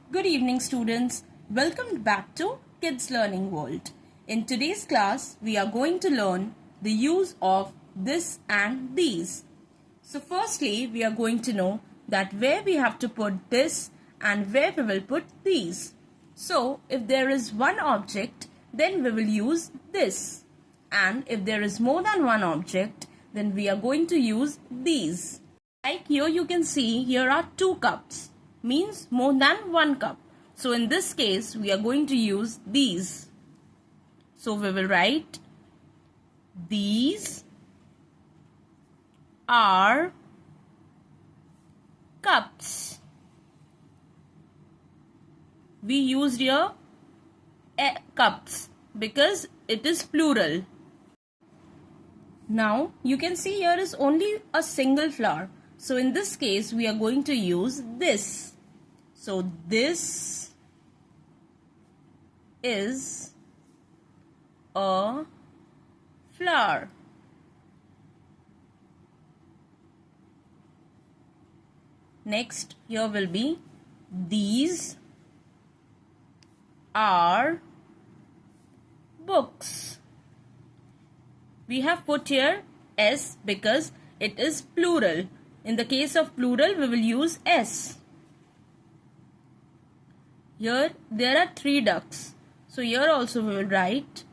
Good evening, students. Welcome back to Kids Learning World. In today's class, we are going to learn the use of this and these. So firstly, we are going to know that where we have to put this and where we will put these. So if there is one object, then we will use this. And if there is more than one object, then we are going to use these. Like here you can see, here are 2 cups. Means more than 1 cup. So in this case, we are going to use these. So we will write, these are cups. We used here cups because it is plural. Now you can see here is only a single flower. So in this case, we are going to use this. So this is a flower. Next, here will be, these are books. We have put here S because it is plural. In the case of plural, we will use S. Here, there are 3 ducks. So here also we will write,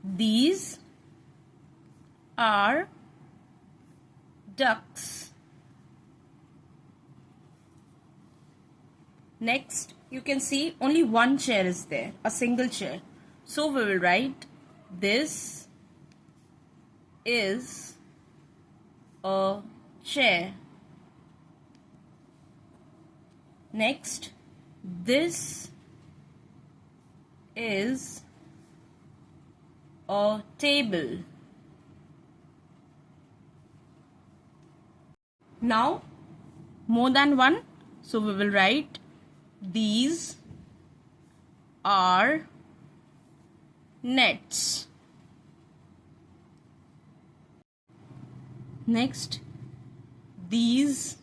these are ducks. Next, you can see only one chair is there, a single chair. So we will write, this is a chair. Next, this is a table. Now, more than one, so we will write, these are nets. Next, these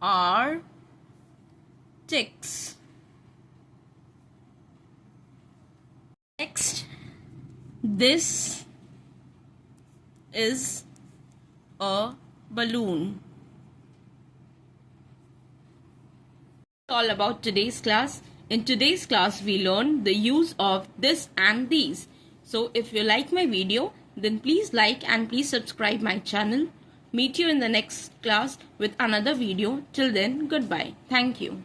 are ticks. Next, this is a balloon. All about today's class. In today's class, we learned the use of this and these. So if you like my video, then please like and please subscribe my channel. Meet you in the next class with another video. Till then, goodbye. Thank you.